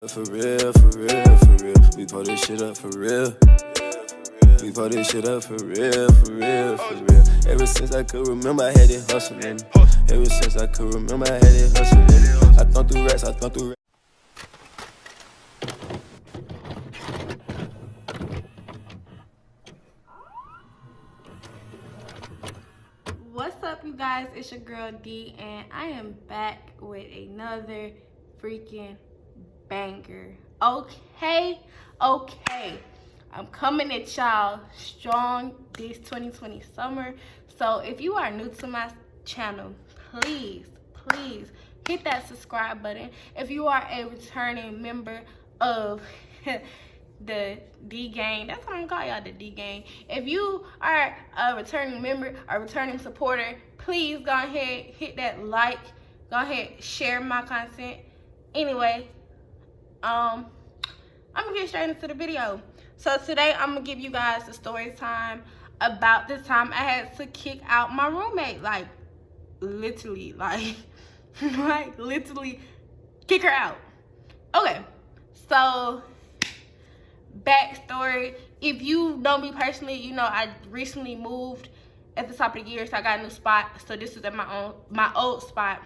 For real, for real, for real. We pull this shit up for real. We pull this shit up for real, for real, for real. Ever since I could remember, I had it hustling. Ever since I could remember, I had it hustling. I thought through racks, I thought through racks. What's up, you guys? It's your girl D, and I am back with another freaking banger. Okay. I'm coming at y'all strong this 2020 summer. So if you are new to my channel, please hit that subscribe button. If you are a returning member of the D gang, that's what I'm gonna call y'all, the D gang. If you are a returning member, a returning supporter, please go ahead, hit that like, go ahead, share my content. Anyway, I'm gonna get straight into the video. So today I'm gonna give you guys a story time about the time I had to kick out my roommate, like literally kick her out. Okay, so backstory. If you know me personally, you know I recently moved at the top of the year, so I got a new spot. So this is at my old spot.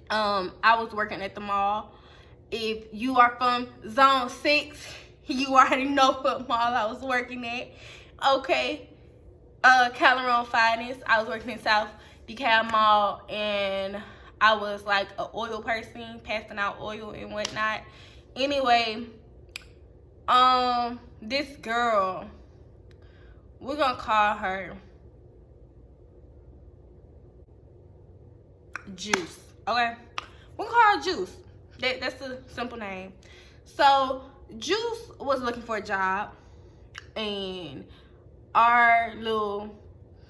I was working at the mall. If you are from Zone 6, you already know what mall I was working at. Okay, Calderon Finance. I was working in South DeKalb Mall, and I was like an oil person, passing out oil and whatnot. Anyway, this girl, we're gonna call her Juice. Okay, we're gonna call her Juice. That's a simple name. So Juice was looking for a job, and our little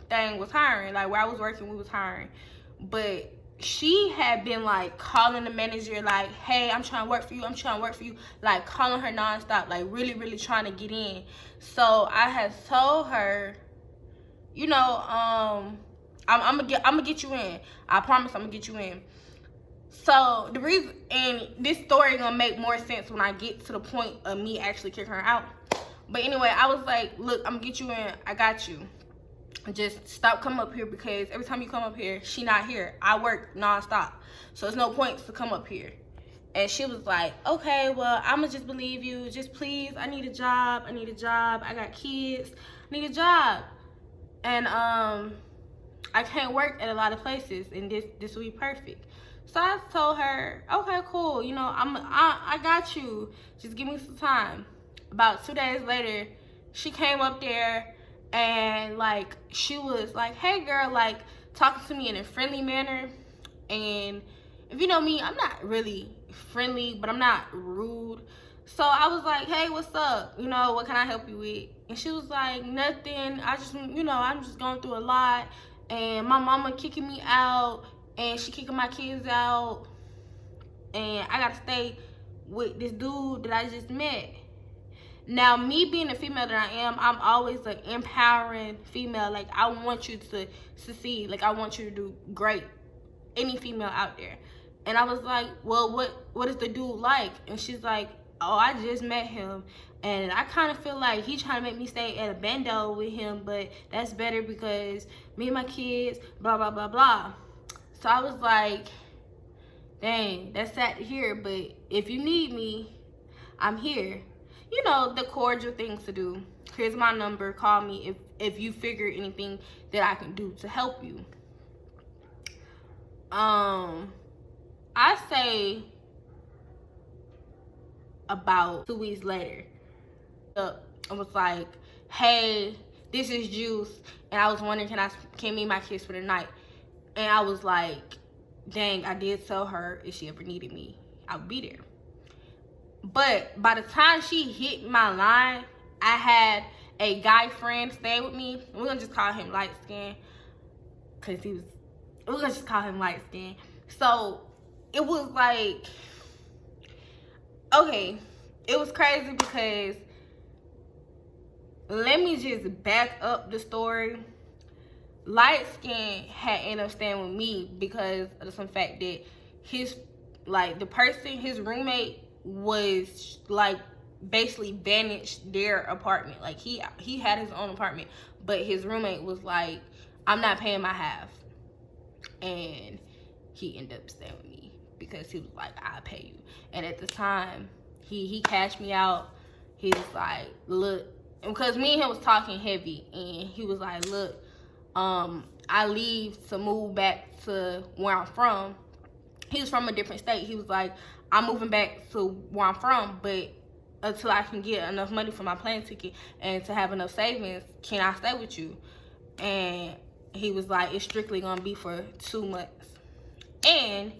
thing was hiring. Like where I was working, we was hiring, but she had been like calling the manager like, hey, I'm trying to work for you, like calling her nonstop, like really trying to get in. So I had told her, you know, I'm gonna get you in. I promise I'm gonna get you in. So the reason, and this story gonna make more sense when I get to the point of me actually kicking her out. But anyway, I was like, look, I'm gonna get you in. I got you. Just stop coming up here, because every time you come up here, she not here. I work nonstop, so there's no point to come up here. And she was like, okay, well, I'ma just believe you. Just please, I need a job. I got kids. I need a job. And I can't work at a lot of places, and this will be perfect. So I told her, okay, cool. You know, I got you. Just give me some time. About 2 days later, she came up there, and like she was like, hey girl, like talking to me in a friendly manner. And if you know me, I'm not really friendly, but I'm not rude. So I was like, hey, what's up? You know, what can I help you with? And she was like, nothing. I just, you know, I'm just going through a lot, and my mama kicking me out, and she kicking my kids out, and I gotta stay with this dude that I just met. Now, me being the female that I am, I'm always an empowering female. Like, I want you to succeed. Like, I want you to do great. Any female out there. And I was like, well, what is the dude like? And she's like, oh, I just met him, and I kind of feel like he's trying to make me stay at a bando with him, but that's better because me and my kids, blah, blah, blah, blah. So I was like, dang, that's sad to hear, but if you need me, I'm here. You know, the cordial things to do. Here's my number. Call me if you figure anything that I can do to help you. I say about 2 weeks later, I was like, hey, this is Juice, and I was wondering, can me and my kids for the night? And I was like, dang, I did tell her if she ever needed me, I would be there. But by the time she hit my line, I had a guy friend stay with me. We're gonna just call him light skin, cause we're gonna just call him light skin. So it was like, okay, it was crazy because, let me just back up the story. Light skin had ended up staying with me because of some fact that his roommate was like basically banished their apartment. Like he had his own apartment, but his roommate was like, I'm not paying my half. And he ended up staying with me because he was like, I'll pay you. And at the time, he cashed me out. He was like, look, because me and him was talking heavy, and he was like, look, I leave to move back to where I'm from. He was from a different state. He was like, I'm moving back to where I'm from, but until I can get enough money for my plane ticket and to have enough savings, can I stay with you? And he was like, it's strictly gonna be for 2 months. And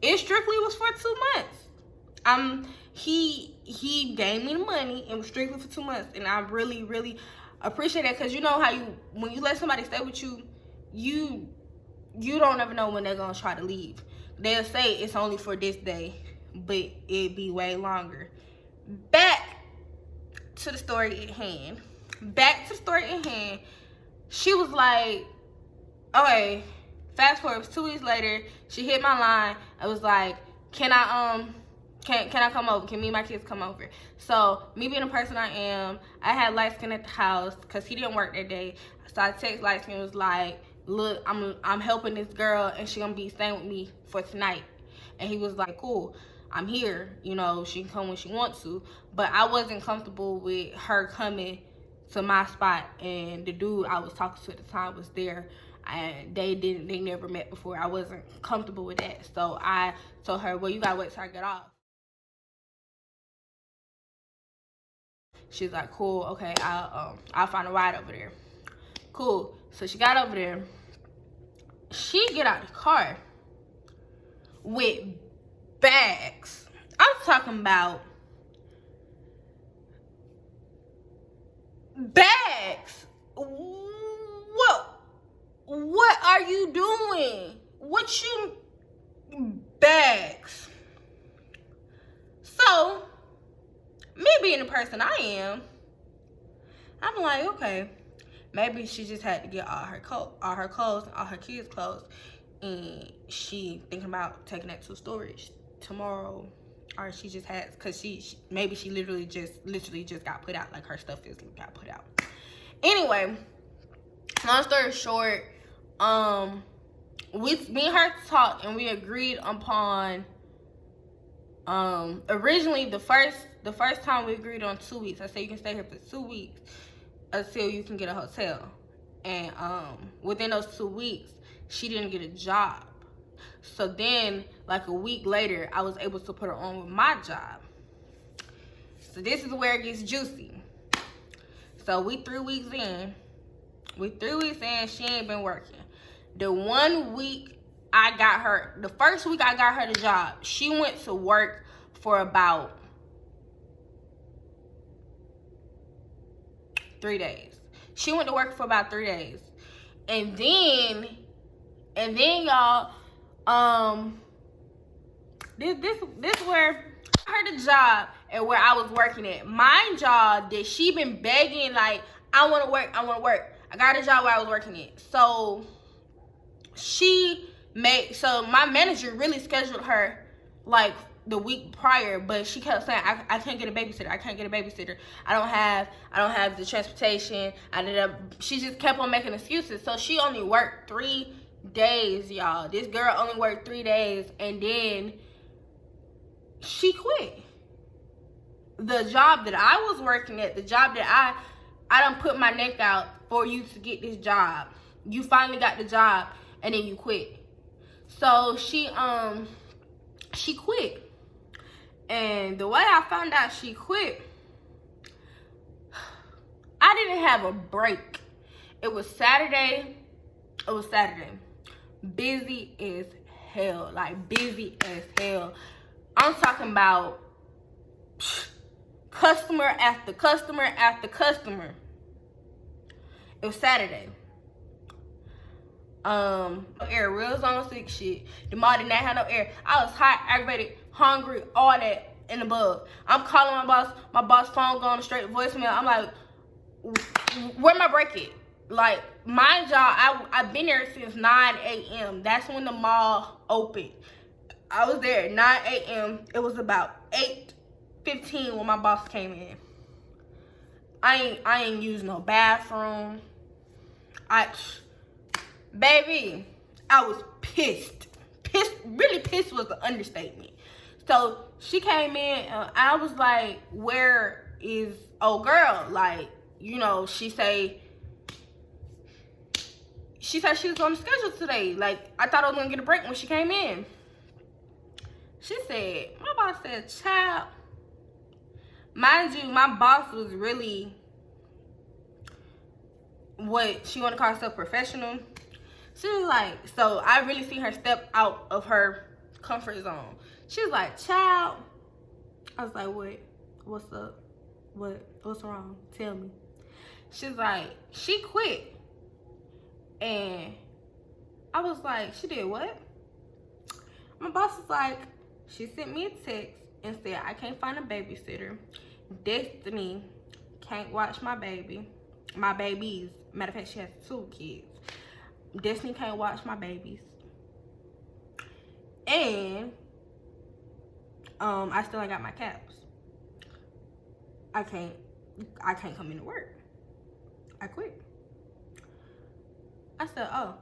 it strictly was for 2 months. He gave me the money and was strictly for 2 months. And I really, really appreciate that, because you know how when you let somebody stay with you, you don't ever know when they're gonna try to leave. They'll say it's only for this day, but it'd be way longer. Back to the story at hand. She was like, okay, fast forward, it was 2 weeks later, she hit my line. I was like, can I come over? Can me and my kids come over? So, me being the person I am, I had Light Skin at the house because he didn't work that day. So I text Light Skin, was like, look, I'm helping this girl and she gonna be staying with me for tonight. And he was like, cool, I'm here. You know, she can come when she wants to. But I wasn't comfortable with her coming to my spot, and the dude I was talking to at the time was there. And they never met before. I wasn't comfortable with that. So I told her, well, you gotta wait till I get off. She's like, cool, okay, I'll find a ride over there. Cool. So she got over there. She get out the car with bags. I'm talking about bags. What are you doing? What you bags? So, me being the person I am, I'm like, okay, maybe she just had to get all her clothes, and all her kids' clothes, and she thinking about taking that to storage tomorrow, or she just has, cause maybe she literally just got put out, like her stuff just got put out. Anyway, long story short, me and her talked, and we agreed upon, originally the first time we agreed on 2 weeks. I said you can stay here for 2 weeks until you can get a hotel. And within those 2 weeks, she didn't get a job. So then, like a week later, I was able to put her on with my job. So this is where it gets juicy. So we 3 weeks in. She ain't been working. The 1 week I got her, the first week I got her the job, she went to work for about 3 days. She went to work for about 3 days. And then y'all, this where I heard the job and where I was working at. My job that she been begging, like, I want to work. I got a job where I was working at. So my manager really scheduled her like the week prior, but she kept saying, I can't get a babysitter. I don't have the transportation. She just kept on making excuses. So she only worked 3 days, y'all. This girl only worked 3 days, and then she quit. The job that I was working at, the job that I done put my neck out for you to get this job. You finally got the job, and then you quit. So she quit. And the way I found out she quit, I didn't have a break. It was Saturday. Busy as hell. Like, busy as hell. I'm talking about customer after customer after customer. It was Saturday. Air, real zone 6 shit. The mall did not have no air. I was hot, aggravated, hungry, all that and above. I'm calling my boss. My boss phone going straight to voicemail. I'm like, where my break at? Like, my job, I've been there since 9 a.m. That's when the mall opened. I was there at 9 a.m. It was about 8 8:15 when my boss came in. I ain't used no bathroom. Baby, I was pissed. Really pissed was the understatement. So she came in and I was like, where is old girl? Like, you know, she said she was on the schedule today. Like, I thought I was gonna get a break when she came in. She said, my boss said, child. Mind you, my boss was really what she want to call herself, professional. She was like, so I really see her step out of her comfort zone. She was like, child. I was like, what? What's up? What's wrong? Tell me. She's like, she quit. And I was like, she did what? My boss was like, she sent me a text and said, I can't find a babysitter. Destiny can't watch my babies. Matter of fact, she has 2 kids. Destiny can't watch my babies. And I still ain't got my caps. I can't come into work. I quit. I said, oh,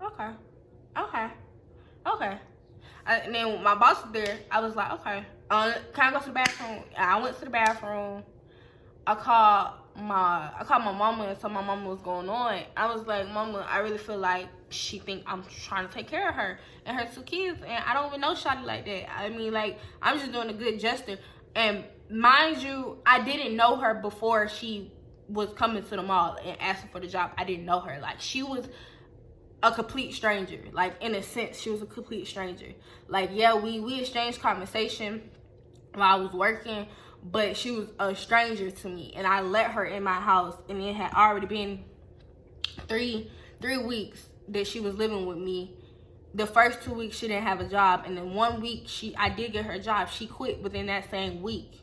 okay. And then when my boss was there, I was like, okay, can I go to the bathroom? I went to the bathroom. I called my mama and told my mama what's going on. I was like, mama, I really feel like she think I'm trying to take care of her and her 2 kids, and I don't even know Shawty like that. I mean, like, I'm just doing a good gesture. And mind you, I didn't know her before she was coming to the mall and asking for the job. I didn't know her. Like, she was a complete stranger. Like, in a sense, she was a complete stranger. Like, yeah, we exchanged conversation while I was working, but she was a stranger to me. And I let her in my house, and it had already been three weeks that she was living with me. The first 2 weeks she didn't have a job, and then 1 week I did get her a job. She quit within that same week.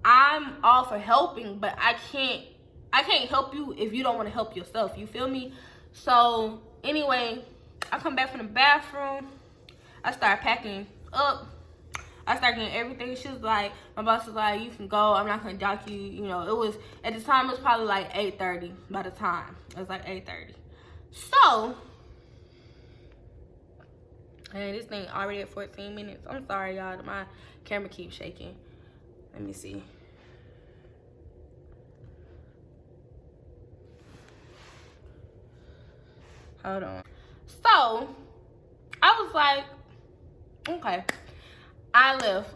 I'm all for helping, but I can't help you if you don't want to help yourself. You feel me? So anyway, I come back from the bathroom. I start packing up. I started getting everything. She was like, my boss was like, you can go. I'm not gonna dock you. You know, it was at the time it was probably like 8:30. By the time it was like 8:30. So, and this thing already at 14 minutes. I'm sorry, y'all. My camera keeps shaking. Let me see. Hold on. So, I was like, okay. I left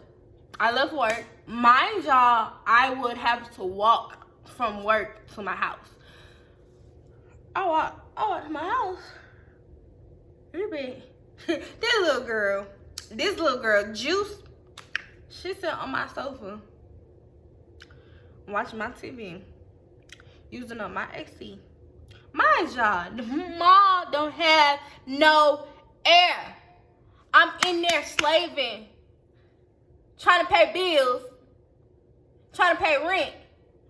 work. Mind y'all, I would have to walk from work to my house. I walked to my house. This little girl, Juice, she sat on my sofa watching my TV, using up my AC. Mind y'all, the mall don't have no air. I'm in there slaving, trying to pay bills, trying to pay rent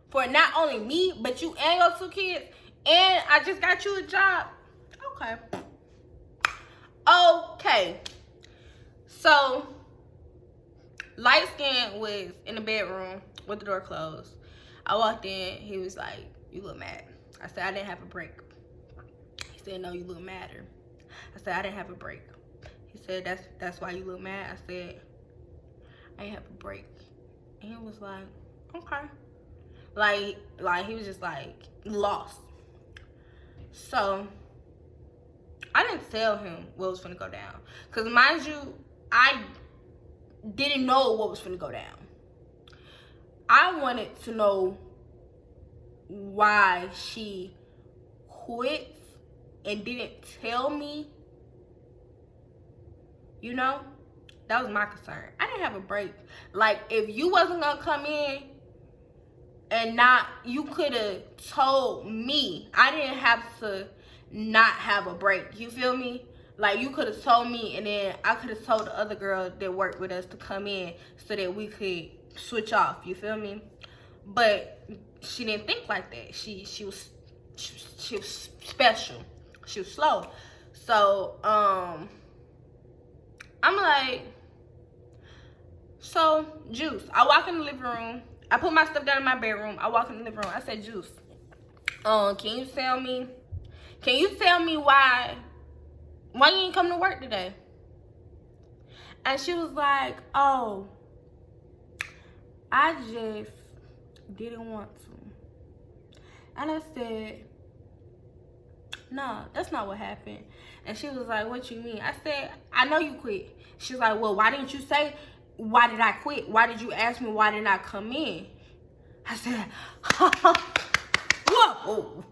for not only me, but you and your 2 kids, and I just got you a job. Okay. So, light skin was in the bedroom with the door closed. I walked in, he was like, you look mad. I said, I didn't have a break. He said, no, you look madder. I said, I didn't have a break. He said, that's why you look mad. I said, I didn't have a break. And he was like, okay. Like he was just like lost. So I didn't tell him what was gonna go down. Cause mind you, I didn't know what was gonna go down. I wanted to know why she quit and didn't tell me. You know? That was my concern. I didn't have a break. Like, if you wasn't gonna come in and you could have told me. I didn't have to not have a break. You feel me? Like, you could have told me, and then I could have told the other girl that worked with us to come in so that we could switch off. You feel me? But she didn't think like that. She was special. She was slow. So, I'm like, So, Juice, I walk in the living room. I put my stuff down in my bedroom. I walk in the living room. I said, Juice, can you tell me why you ain't come to work today? And she was like, oh, I just didn't want to. And I said, no, that's not what happened. And she was like, what you mean? I said, I know you quit. She was like, well, why didn't you say, why did I quit? Why did you ask me why didn't I come in? I said,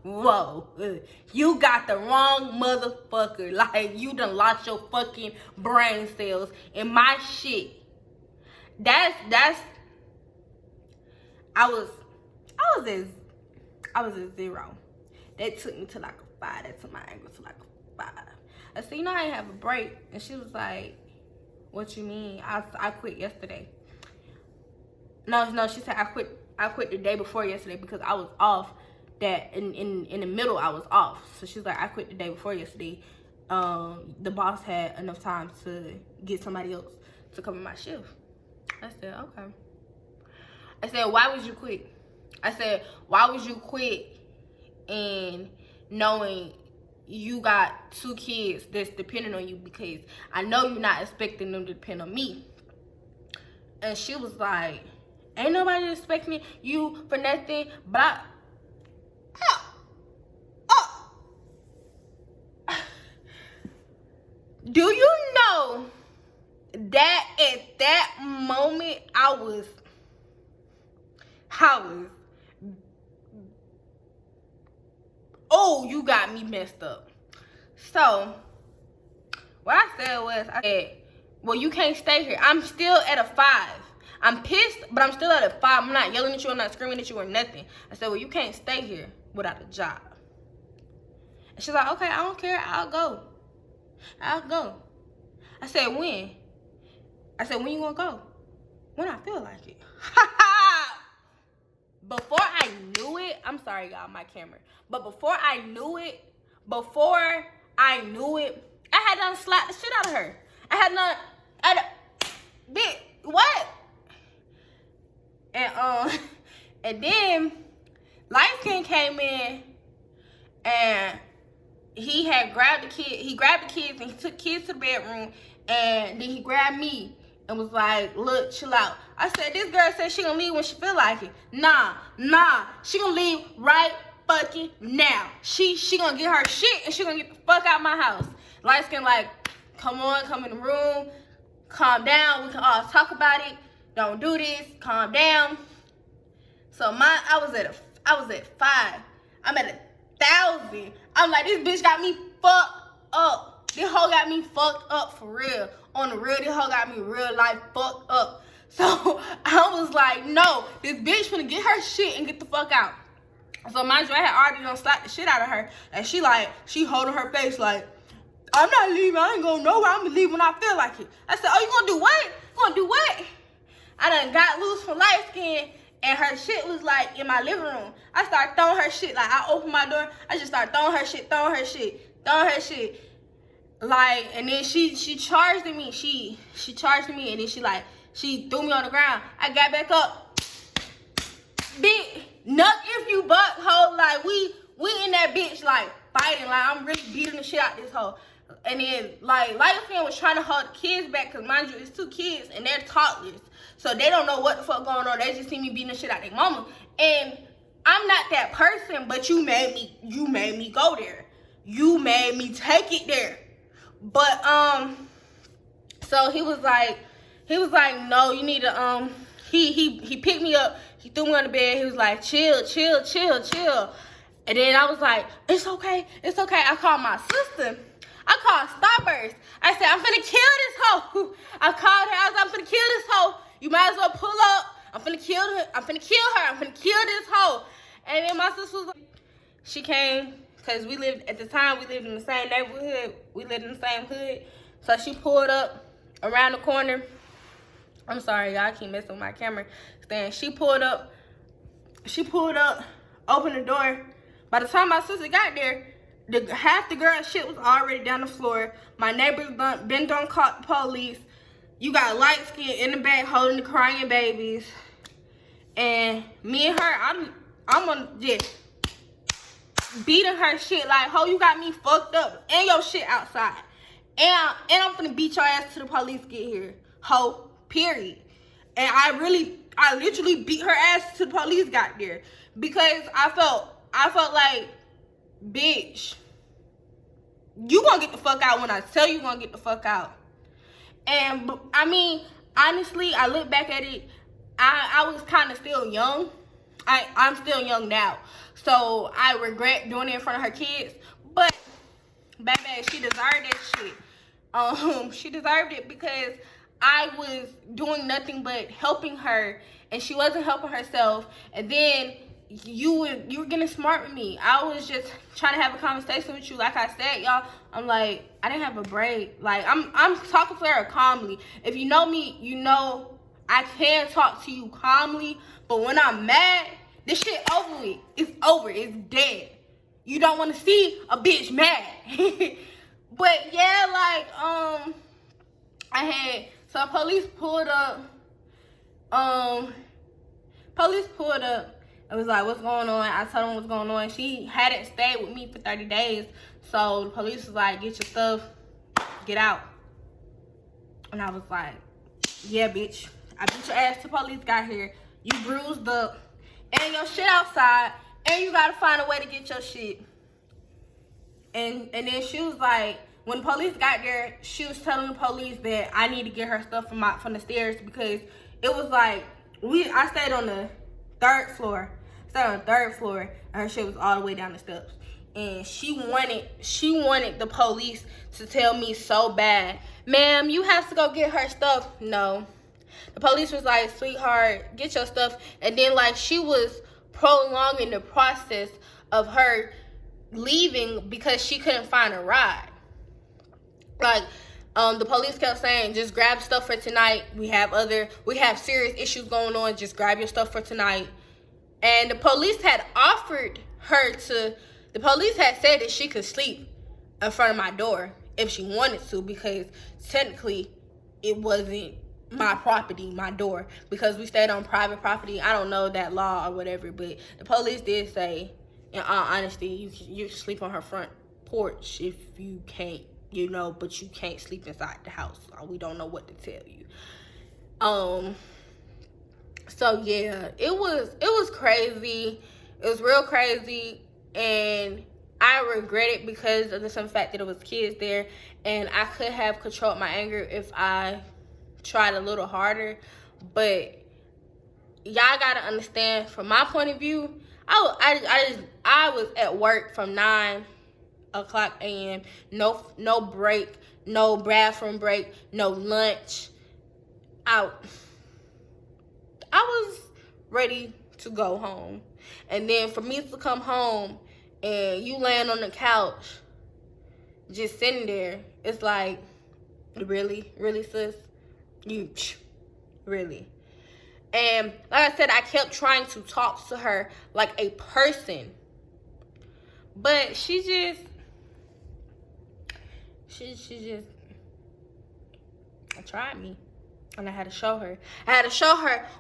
whoa, you got the wrong motherfucker. Like, you done lost your fucking brain cells in my shit. I was at 0. That took me to like a 5. That took my anger to like a 5. I said, you know, I didn't have a break. And she was like, what you mean? I quit yesterday. No, she said I quit the day before yesterday because I was off. That in the middle I was off. So she's like, I quit the day before yesterday. The boss had enough time to get somebody else to cover my shift. I said, okay. I said, why would you quit? I said, why would you quit and knowing you got 2 kids that's depending on you, because I know you're not expecting them to depend on me. And she was like, ain't nobody expecting you for nothing, but do you know that at that moment I was oh, you got me messed up. So what I said was, I said, well, you can't stay here. I'm still at a 5. I'm pissed, but I'm still at a 5. I'm not yelling at you. I'm not screaming at you or nothing. I said, well, you can't stay here without a job. And she's like, okay, I don't care. I'll go. I said, when? I said, when you gonna go? When I feel like it. Before I knew it, I'm sorry, y'all, my camera. But before I knew it, I had done slapped the shit out of her. Bitch, what? And then Light Skin came in and he had grabbed the kid. He grabbed the kids and he took kids to the bedroom, and then he grabbed me and was like, look, chill out. I said, this girl said she gonna leave when she feel like it. Nah, she gonna leave right fucking now. She gonna get her shit and she gonna get the fuck out of my house. Light Skin like, come in the room, calm down, we can all talk about it. Don't do this, calm down. So I was at 5. I'm at 1,000. I'm like, this bitch got me fucked up. This hoe got me fucked up for real. On the real, this hoe got me real life fucked up. So I was like, no, this bitch finna get her shit and get the fuck out. So mind you, I had already done slapped the shit out of her. And she holding her face like, I'm not leaving. I ain't going nowhere. I'm gonna leave when I feel like it. I said, oh, you gonna do what? You gonna do what? I done got loose from Light Skin, and her shit was like in my living room. I started throwing her shit. Like, I opened my door. I just started throwing her shit. Like, and then she charged me. She charged me, and then she threw me on the ground. I got back up. Bitch, nuck if you buck, hoe. Like, we in that bitch, like, fighting. Like, I'm really beating the shit out this hoe. And then, like, Light Skin was trying to hold the kids back, because, mind you, it's 2 kids, and they're toddlers. So they don't know what the fuck going on. They just see me beating the shit out their mama. And I'm not that person, but you made me go there. You made me take it there. But, so he was like, no, you need to, he picked me up. He threw me on the bed. He was like, chill. And then I was like, it's okay. I called my sister. I called Starburst. I said, I'm finna kill this hoe. I called her. I was like, I'm finna kill this hoe. You might as well pull up. I'm finna kill her. I'm finna kill this hoe. And then my sister was like, she came, because we lived in the same neighborhood. We lived in the same hood. So she pulled up around the corner. I'm sorry, y'all, I keep messing with my camera stand. She pulled up, opened the door. By the time my sister got there, half the girl's shit was already down the floor. My neighbors been done caught the police. You got light skin in the back holding the crying babies. And me and her, I'm gonna just beating her shit like, ho, you got me fucked up and your shit outside. And I'm finna beat your ass till the police get here. Ho, period. And I literally beat her ass till the police got there. Because I felt like, bitch, you gonna get the fuck out when I tell you gonna get the fuck out. And I mean, honestly, I look back at it, I was kind of still young. I'm still young now. So I regret doing it in front of her kids. But, baby, she deserved that shit. She deserved it because I was doing nothing but helping her. And she wasn't helping herself. And then you were getting smart with me. I was just trying to have a conversation with you. Like I said, y'all, I'm like, I didn't have a break. Like, I'm talking to her calmly. If you know me, you know I can talk to you calmly, but when I'm mad, this shit over with. It's over. It's dead. You don't want to see a bitch mad. But yeah, like, so police pulled up. It was like, what's going on? I told them what's going on. She hadn't stayed with me for 30 days. So the police was like, get your stuff, get out. And I was like, yeah, bitch. I beat your ass till police got here. You bruised up. And your shit outside. And you gotta find a way to get your shit. And then she was like, when the police got there, she was telling the police that I need to get her stuff from the stairs because it was like, I stayed on the third floor. And her shit was all the way down the steps. And she wanted the police to tell me so bad, ma'am, you have to go get her stuff. No. The police was like, sweetheart, get your stuff. And then, like, she was prolonging the process of her leaving because she couldn't find a ride. Like, the police kept saying, just grab stuff for tonight. We have serious issues going on. Just grab your stuff for tonight. And the police had said that she could sleep in front of my door if she wanted to, because technically it wasn't my property, my door, because we stayed on private property. I don't know that law or whatever, but the police did say, in all honesty, you sleep on her front porch if you can't, but you can't sleep inside the house. We don't know what to tell you. So yeah, it was crazy. It was real crazy, and I regret it because of the simple fact that it was kids there, and I could have controlled my anger if I tried a little harder. But y'all gotta understand, from my point of view, I was at work from 9 o'clock a.m. No break, no bathroom break, no lunch. I was ready to go home. And then for me to come home and you laying on the couch just sitting there, it's like, really, sis? You really? And like I said, I kept trying to talk to her like a person, but she just tried me. And I had to show her.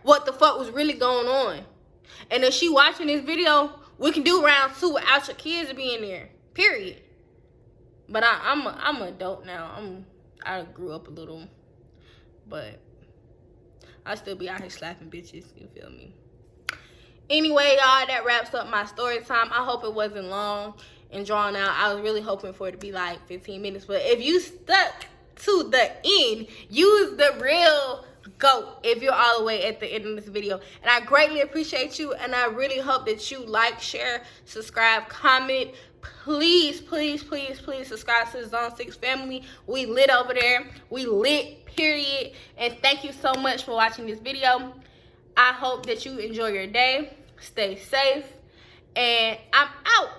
What the fuck was really going on. And if she watching this video, we can do round 2 without your kids being there. Period. But I'm an adult now. I grew up a little. But I still be out here slapping bitches. You feel me? Anyway, y'all, that wraps up my story time. I hope it wasn't long and drawn out. I was really hoping for it to be like 15 minutes. But if you stuck to the end, use the real GOAT if you're all the way at the end of this video. And I greatly appreciate you, and I really hope that you like, share, subscribe, comment. Please subscribe to the Zone 6 family. We lit over there. We lit, period. And thank you so much for watching this video. I hope that you enjoy your day. Stay safe. And I'm out.